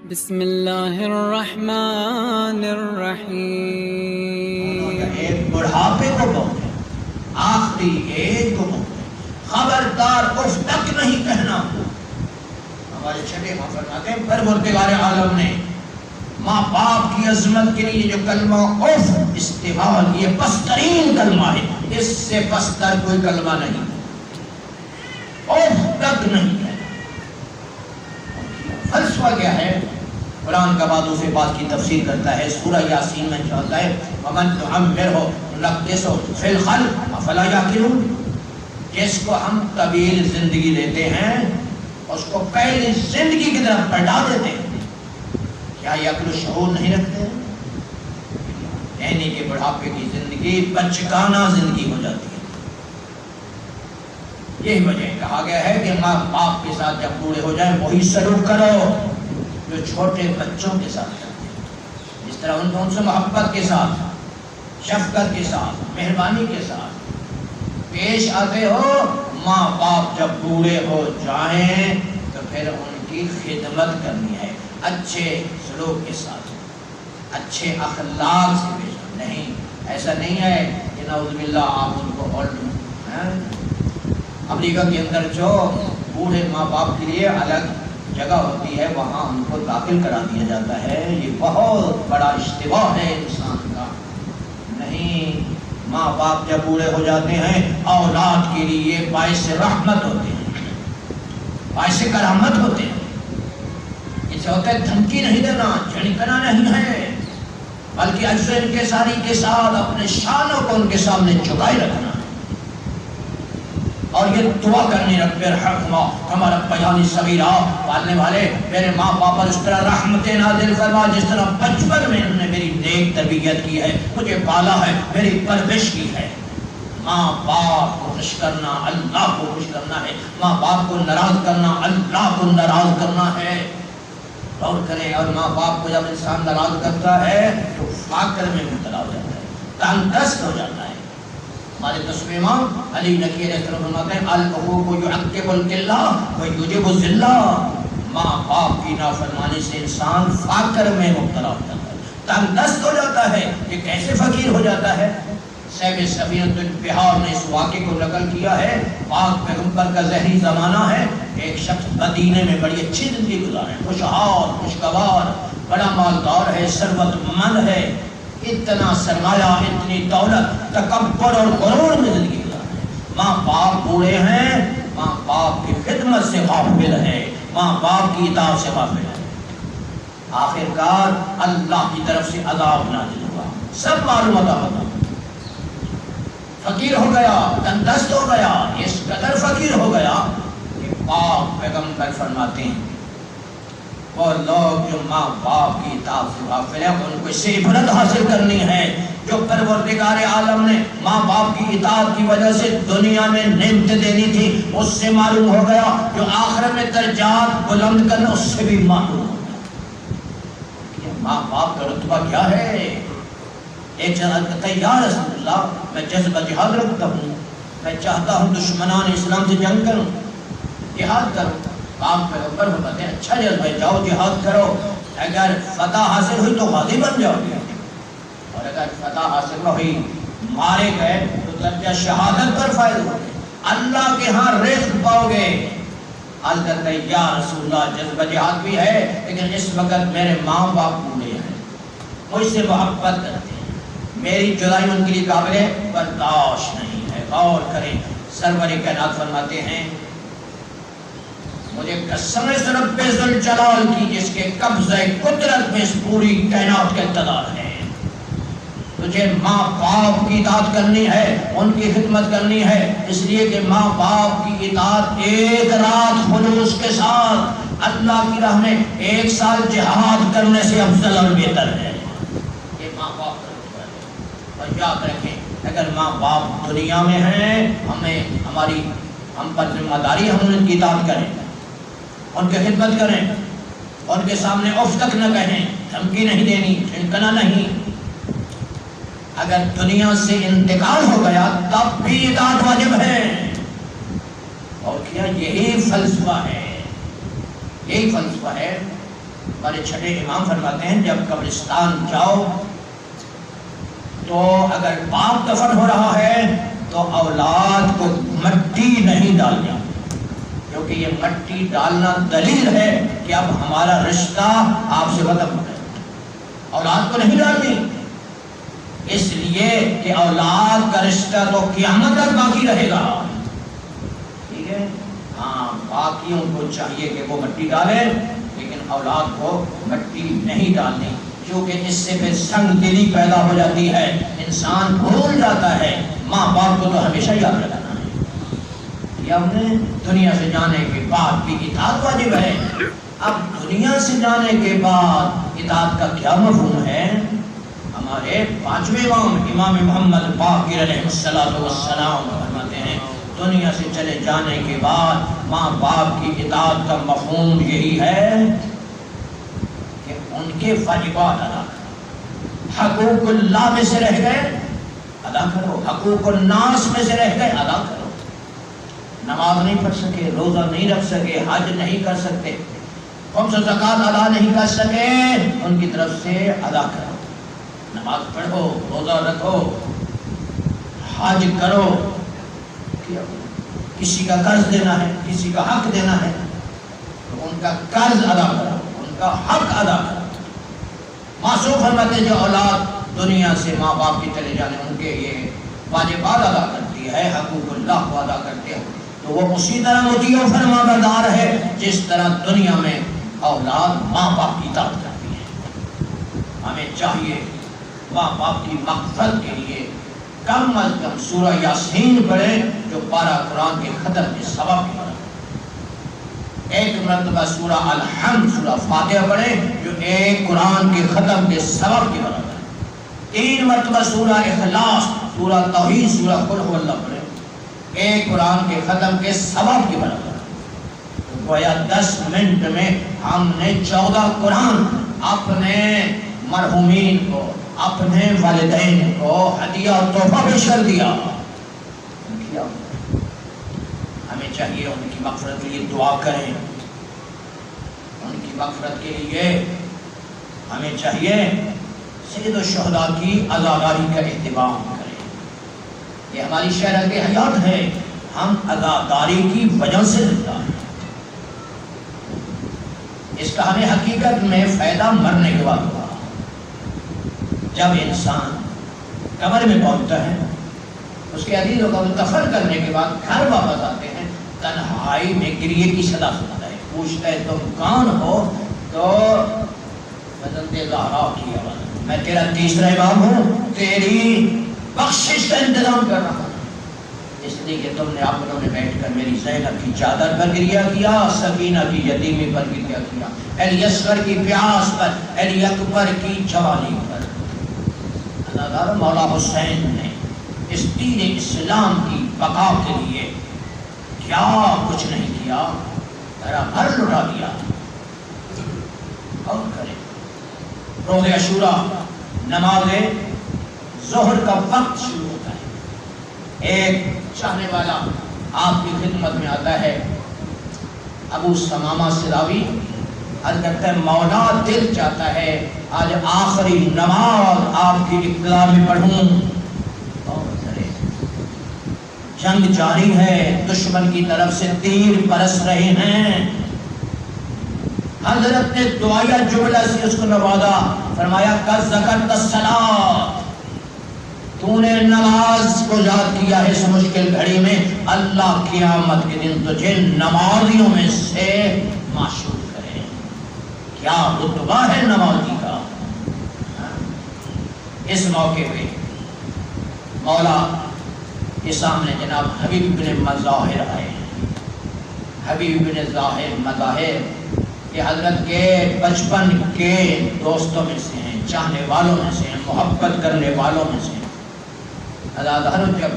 بسم اللہ الرحمن الرحیم۔ ایک بڑھاپے کو پہنچے، آخری ایج کو پہنچے، خبردار اف تک نہیں کہنا۔ ہمارے چھٹے ماں فرماتے ہیں پروردگار عالم نے ماں باپ کی عظمت کے لیے جو کلمہ اف استعمال یہ پسترین کلمہ ہے، اس سے پستر کوئی کلمہ نہیں، اف تک نہیں کہنا۔ فلسفہ کیا ہے؟ قرآن کا بعد دوسرے بات کی تفسیر کرتا ہے، سورہ یاسین میں چاہتا ہے وَمَن نُعَمِّرْهُ نُنَقِّصْهُ فِي الْخَلْقِ أَفَلَا يَعْقِلُونَ۔ جس کو ہم طویل زندگی دیتے ہیں اس کو پہلی زندگی کی طرف پلٹا دیتے ہیں، کیا یہ عقل و شعور نہیں رکھتے ہیں؟ یعنی کہ بڑھاپے کی زندگی بچگانہ زندگی ہو جاتی ہے۔ یہی وجہ کہا گیا ہے کہ ماں باپ کے ساتھ جب بوڑھے ہو جائیں وہی سلوک کرو جو چھوٹے بچوں کے ساتھ کرتے ہیں، جس طرح ان سے محبت کے ساتھ، شفقت کے ساتھ، مہربانی کے ساتھ پیش آتے ہو۔ ماں باپ جب بوڑھے ہو جائیں تو پھر ان کی خدمت کرنی ہے، اچھے سلوک کے ساتھ، اچھے اخلاق سے پیش آنا۔ نہیں، ایسا نہیں ہے کہ نعوذ باللہ آپ ان کو امریکہ کے اندر جو بوڑھے ماں باپ کے لیے الگ جگہ ہوتی ہے وہاں ان کو داخل کرا دیا جاتا ہے، یہ بہت بڑا اشتباہ ہے انسان کا۔ نہیں، ماں باپ جب بوڑھے ہو جاتے ہیں اولاد کے لیے باعث رحمت ہوتے ہیں، باعث کرامت ہوتے ہیں۔ اسے ہوتا ہے دھمکی نہیں دینا، جھڑکنا نہیں ہے، بلکہ عجز و انکساری کے ساتھ اپنے شانوں کو ان کے سامنے جھکائے رکھنا اور یہ دعا کرنی رب ارحمہما کما ربیانی صغیرا، پالنے والے میرے ماں باپ پر اس طرح رحمتیں نازل فرما جس طرح بچپن میں انہوں نے میری نیک تربیت کی ہے، مجھے پالا ہے، میری پرورش کی ہے۔ ماں باپ کو خوش کرنا اللہ کو خوش کرنا ہے، ماں باپ کو ناراض کرنا اللہ کو ناراض کرنا ہے۔ غور کریں، اور ماں باپ کو جب انسان ناراض کرتا ہے تو فاقر میں مبتلا ہو جاتا ہے، تنگ دست ہو جاتا ہے۔ ہمارے دسویں امام علی نقی علیہ السلام فرماتے ہیں الحقوق یعقب القلہ ویوجب الذلہ۔ ماں باپ کی نافرمانی سے انسان فقر میں مبتلا ہو جاتا ہے، تنگ دست ہو جاتا ہے۔ یہ کیسے فقیر ہو جاتا ہے؟ صاحب سفینۃ البحار نے اس واقعے کو نقل کیا ہے۔ پاک پیغمبر کا ظہری زمانہ ہے، ایک شخص مدینے میں بڑی اچھی زندگی گزارے، خوشحال خوشگوار، بڑا مالدار ہے، ثروت مند ہے، اتنا سرمایہ، اتنی دولت، تکبر اور غرور میں زندگی گزارے۔ ماں باپ بوڑھے ہیں، ماں باپ کی خدمت سے غافل ہے، ماں باپ کی اطاعت سے غافل ہے۔ آخرکار اللہ کی طرف سے عذاب نازل ہوا، سب معلومات ہوگا، فقیر ہو گیا، تندرست ہو گیا، اس قدر فقیر ہو گیا کہ پاک پیغمبر فرماتے ہیں وہ لوگ جو ماں باپ کی اطاعت سے غافل ہیں ان کو اس سے عبرت حاصل کرنی ہے جو پروردگار عالم نے ماں باپ کی اطاعت کی وجہ سے دنیا میں نعمتیں دینی تھی، اس سے معلوم ہو گیا جو آخرت میں درجات بلند کرنا اس سے بھی معلوم ہو گیا کہ ماں باپ کا رتبہ کیا ہے۔ ایک جگہ کہتا ہے یا رسول اللہ میں جذبہ جہاد رکھتا ہوں، میں چاہتا ہوں دشمنان اسلام سے جنگ کروں، جہاد کروں۔ آپ پیغمبر ہو کہتے ہیں اچھا جذبہ ہے، جاؤ جہاد کرو، اگر فتح حاصل ہوئی تو غازی بن جاؤ گے، اور اگر فتح حاصل نہ ہوئی مارے گئے تو درجہ شہادت پر فائز ہو گے، اللہ کے ہاں رزق پاؤ گے۔ البتہ یا رسول اللہ جذبہ جہاد بھی ہے لیکن اس وقت میرے ماں باپ بوڑھے ہیں، مجھ سے محبت کرتے ہیں، میری جدائی ان کے لیے قابل برداشت نہیں ہے۔ غور کریں، سرور کائنات فرماتے ہیں مجھے قسم ہے رب ذوالجلال کی جس کے قبضہ قدرت میں اس پوری کائنات کا اقتدار ہے، تجھے ماں باپ کی اطاعت کرنی ہے، ان کی خدمت کرنی ہے، اس لیے کہ ماں باپ کی اطاعت ایک رات خلوص کے ساتھ اللہ کی راہ میں 1 سال جہاد کرنے سے افضل اور بہتر ہے۔ یہ ماں باپ کا رتبہ ہے، اور یاد رکھیں اگر ماں باپ دنیا میں ہیں ہم پر ذمہ داری ہم ان کی اطاعت کریں، ان کی خدمت کریں، ان کے سامنے اف تک نہ کہیں، دھمکی نہیں دینی، جھڑکنا نہیں۔ اگر دنیا سے انتقال ہو گیا تب بھی اطاعت واجب ہے۔ اور کیا یہی فلسفہ ہے، یہی فلسفہ ہے ہمارے چھٹے امام فرماتے ہیں جب قبرستان جاؤ تو اگر پاک دفن ہو رہا ہے تو اولاد کو مٹی نہیں ڈالنا، کیونکہ یہ مٹی ڈالنا دلیل ہے کہ اب ہمارا رشتہ آپ سے ختم ہو گیا۔ اولاد کو نہیں ڈالنی، اس لیے کہ اولاد کا رشتہ تو قیامت تک باقی رہے گا، ٹھیک ہے؟ ہاں، باقیوں کو چاہیے کہ وہ مٹی ڈالے، لیکن اولاد کو مٹی نہیں ڈالنی، کیونکہ اس سے پھر سنگ دلی پیدا ہو جاتی ہے، انسان بھول جاتا ہے۔ ماں باپ کو تو ہمیشہ یاد رکھنا ہے، یہ ہم نے دنیا سے جانے کے بعد بھی اطاعت واجب ہے۔ اب دنیا سے جانے کے بعد اطاعت کا کیا مفہوم ہے؟ ہمارے پانچویں امام محمد باقر علیہ السلام فرماتے ہیں دنیا سے چلے جانے کے بعد ماں باپ کی اطاعت کا مفہوم یہی ہے کہ ان کے واجبات ادا کرو، حقوق اللہ میں سے رہ گئے ادا کرو، حقوق الناس میں سے رہ گئے ادا کرو۔ نماز نہیں پڑھ سکے، روزہ نہیں رکھ سکے، حج نہیں کر سکتے، خمس و زکوٰۃ ادا نہیں کر سکے، ان کی طرف سے ادا کرو، نماز پڑھو، روزہ رکھو، حج کرو۔ کسی کا قرض دینا ہے، کسی کا حق دینا ہے تو ان کا قرض ادا کرو، ان کا حق ادا کرو۔ معصوم فرماتے ہیں جو اولاد دنیا سے ماں باپ کے چلے جانے ان کے یہ واجبات ادا کرتی ہے، حقوق اللہ کو ادا کرتے ہیں، تو وہ اسی طرح مطیع و فرمانبردار ہے جس طرح دنیا میں اولاد ماں باپ کی اطاعت کرتی ہے۔ ہمیں چاہیے ماں باپ کی مغفرت کے لیے کم از کم سورہ یاسین پڑھے جو پارہ قرآن کے ختم کے سبب کے برابر، ایک مرتبہ سورہ الحمد سورہ فاتحہ پڑھے جو ایک قرآن کے ختم کے سبب کے برابر، 3 مرتبہ سورہ اخلاص سورہ توحید سورہ قل هو اللہ پڑھے ایک قرآن کے ختم کے سبب کے برابر۔ گویا 10 منٹ میں ہم نے 14 قرآن اپنے مرحومین کو، اپنے والدین کو ہدیہ اور تحفہ پیش کر دیا۔ ہمیں چاہیے ان کی مغفرت کے لیے دعا کریں، ان کی مغفرت کے لیے ہمیں چاہیے سید الشہداء کی عزاداری کا اہتمام کریں۔ یہ ہماری شرح کی حیات ہے، ہم عزاداری کی وجہ سے زندہ ہیں۔ اس کا ہمیں حقیقت میں فائدہ مرنے کے بعد ہوا۔ جب انسان قبر میں پہنچتا ہے، اس کے عزیزوں کو دفن کرنے کے بعد گھر واپس آتے ہیں، تنہائی میں گریے کی صدا سنتا ہے، پوچھتا ہے تم کون ہو؟ تو حضرت زہرا کی آواز، میں تیرا تیسرا امام ہوں، تیری بخشش کا انتظام کر رہا ہوں، اس لیے کہ تم نے اپنوں نے بیٹھ کر میری زینب کی چادر پر گریہ کیا، سکینہ کی یتیمی پر گریہ کیا، علی اصغر کی پیاس پر، علی اکبر کی جوانی پر۔ اللہ مولا حسین نے اس دین اسلام کی بقا کے لیے کیا کچھ نہیں کیا، ذرا بھر لٹا دیا۔ اور کرے روز عاشوراء نماز ظہر کا وقت شروع ہوتا ہے، ایک چاہنے والا آپ کی خدمت میں آتا ہے، ابو سمامہ سلاوی عرض کرتا ہے مولا دل چاہتا ہے آج آخری نماز آپ کی اطلاع میں پڑھوں۔ اور کرے جنگ جاری ہے، دشمن کی طرف سے تیر برس رہے ہیں، حضرت نے دعائیہ جملہ سے اس کو نوازا، فرمایا قد ذکرت الصلاۃ، تو نے نماز کو یاد کیا ہے اس مشکل گھڑی میں، اللہ قیامت کے دن تجھے نمازیوں میں سے معشور کرے۔ کیا رتبہ ہے نمازی کا۔ اس موقع پہ مولا کے سامنے جناب حبیب بن مظاہر آئے، حبیب بن ظاہر مظاہر یہ حضرت کے بچپن کے دوستوں میں سے ہیں، چاہنے والوں میں سے ہیں، محبت کرنے والوں میں سے ہیں۔ حضرت جب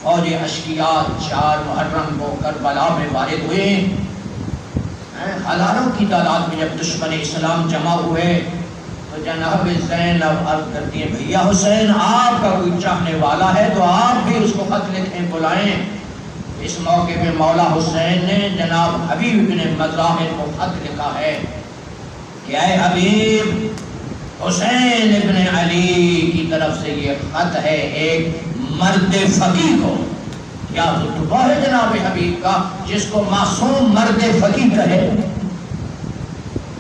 فوج اشکیاء 4 محرم کو کربلا میں وارد ہوئے، ہزاروں کی تعداد میں جب دشمن اسلام جمع ہوئے تو جناب زینب عرض کرتی ہیں بھیا حسین آپ کا کوئی چاہنے والا ہے تو آپ بھی اس کو خط لکھیں بلائیں۔ اس موقع پہ مولا حسین نے جناب حبیب بن مظاہر کو خط لکھا ہے کہ اے حبیب حسین ابن علی کی طرف سے یہ خط ہے ایک مرد فقیہ کو. کیا رتبہ ہے جناب حبیب کا جس کو معصوم مرد فقیہ کہے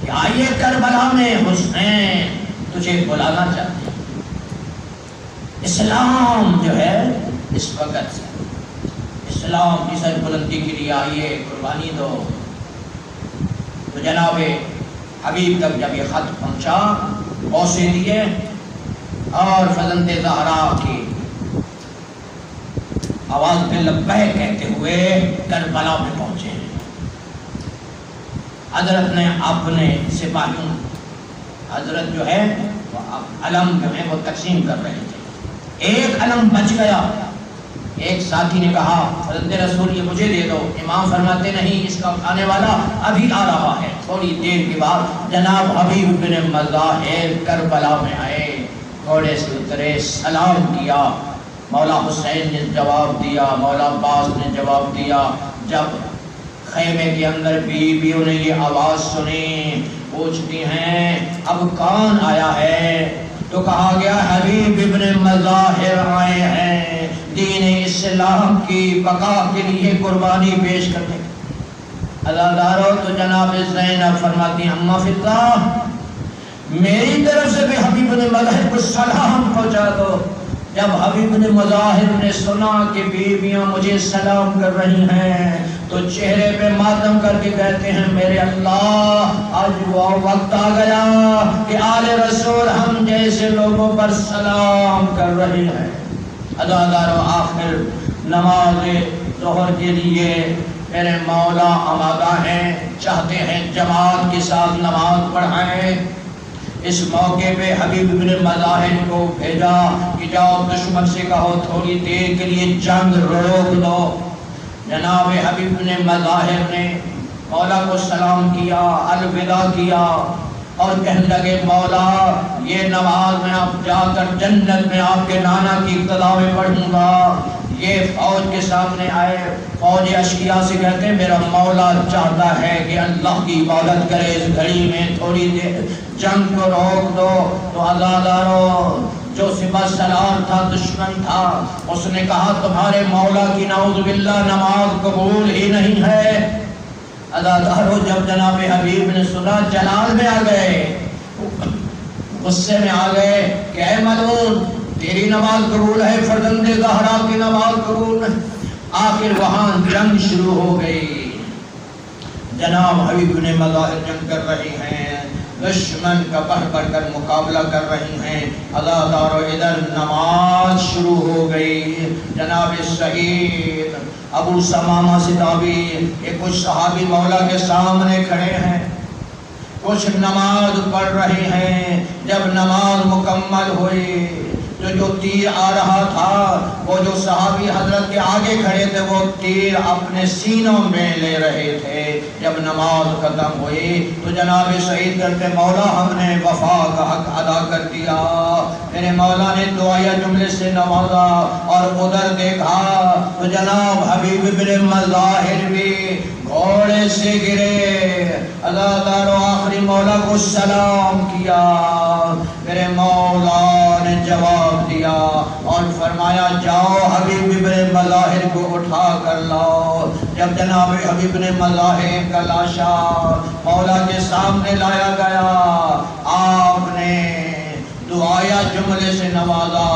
کہ آئیے کربلا میں حسین تجھے بلانا چاہتے ہیں. اسلام جو ہے اس وقت سے اسلام کی سربلندی کے لیے آئیے قربانی دو. تو جناب حبیب تک جب یہ خط پہنچا بوسے دیے اور فرزند زہرا کی آواز پہ لبیک کہتے ہوئے کربلا میں پہنچے. حضرت نے اپنے سپاہیوں حضرت جو ہے وہ علم جو ہے وہ تقسیم کر رہے تھے. ایک علم بچ گیا. ایک ساتھی نے کہا حضرت رسول یہ مجھے دے دو. امام فرماتے نہیں اس کا آنے والا ابھی آ رہا ہے. تھوڑی دیر کے بعد جناب حبیب بن مظاہر کربلا میں آئے. گھوڑے سے اترے سلام کیا. مولا حسین نے جواب دیا, مولا عباس نے جواب دیا. جب خیمے کے اندر بیویوں نے یہ آواز سنی پوچھتی ہیں اب کون آیا ہے؟ تو کہا گیا حبیب ابن مظاہر آئے ہیں دین اسلام کی بقا کے لیے قربانی پیش کرنے. عزادارو تو جناب زینب فرماتی ہیں اما فضہ میری طرف سے بھی حبیب بن مظاہر کو سلام پہنچا دو. جب حبیب بن مظاہر نے سنا کہ بیویاں مجھے سلام کر رہی ہیں تو چہرے پہ ماتم کر کے کہتے ہیں میرے اللہ آج وہ وقت آ گیا کہ آل رسول ہم جیسے لوگوں پر سلام کر رہی ہیں. عزادارو آخر نماز ظہر کے لیے میرے مولا آمادہ ہیں, چاہتے ہیں جماعت کے ساتھ نماز پڑھائیں. اس موقع پہ حبیب بن مظاہر کو بھیجا کہ جاؤ دشمن سے کہو تھوڑی دیر کے لیے جنگ روک دو. جناب حبیب بن مظاہر نے مولا کو سلام کیا, الوداع کیا اور کہنے لگے مولا یہ نماز میں آپ جا کر جنت میں آپ کے نانا کی ابتدا میں پڑھوں گا. یہ فوج کے سامنے آئے. فوج اشقیاء سے کہتے ہیں میرا مولا چاہتا ہے کہ اللہ کی عبادت کرے اس گھڑی میں تھوڑی دیر جنگ کو روک دو. تو عزادارو جو سپہ سالار تھا دشمن تھا اس نے کہا تمہارے مولا کی نعوذ باللہ نماز قبول ہی نہیں ہے. عزادارو جب جناب حبیب نے سنا جلال میں آ گئے, غصے میں آ گئے کہ اے ملعون تیری نماز قبول ہے فرزند زہرا کی نماز قبول ہے. آخر وہاں جنگ شروع ہو گئی. جناب حبیب بن مظاہر جنگ کر رہی ہیں, دشمن کا بڑھ بڑھ کر مقابلہ کر رہی ہیں. عزادارو ادھر نماز شروع ہو گئی. جناب شہید ابو سمامہ ستابی یہ کچھ صحابی مولا کے سامنے کھڑے ہیں, کچھ نماز پڑھ رہے ہیں. جب نماز مکمل ہوئی جو تیر آ رہا تھا وہ جو صحابی حضرت کے آگے کھڑے تھے وہ تیر اپنے سینوں میں لے رہے تھے. جب نماز ختم ہوئی تو جناب شہید کرتے مولا ہم نے وفا کا حق ادا کر دیا. میرے مولا نے دعائیہ جملے سے نوازا اور ادھر دیکھا تو جناب حبیب بن مظاہر بھی گھوڑے سے گرے. عزادارو آخری مولا کو سلام کیا. میرے مولا نے جواب دیا اور فرمایا جاؤ حبیب بن مظاہر کو اٹھا کر لاؤ. جب جناب حبیب بن مظاہر کا لاشا مولا کے سامنے لایا گیا آپ نے دعایا جملے سے نوازا.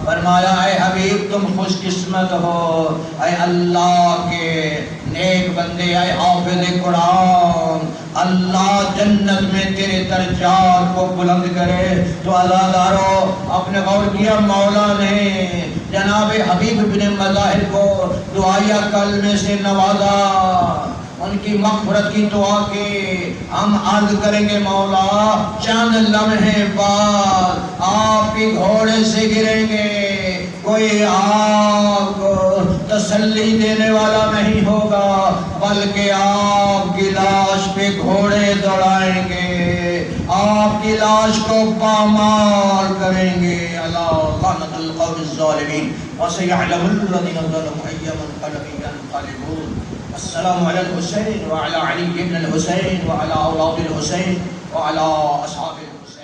فرمایا اے حبیب تم خوش قسمت ہو, اے اللہ کے نیک بندے, اے حافظ قرآن, اللہ جنت میں تیرے درجات کو بلند کرے. تو عزادارو اپنے غور کیا مولا نے جناب حبیب بن مظاہر کو دعائیہ کلمے سے نوازا. ان کی مغفرت کی دعا کی ہم عرض کریں گے مولا چند لمحے بعد آپ کی گھوڑے سے گریں گے, کوئی آپ تسلی دینے والا نہیں ہوگا بلکہ آپ کی لاش پہ گھوڑے دوڑائیں گے, آپ کی لاش کو پامال کریں گے. اللہ لعنت القوم الظالمین وسيعلم الذين ظلموا أي منقلب ينقلبون. السلام على الحسين وعلى علي بن الحسين وعلى أولاد الحسين وعلی اصحاب الحسین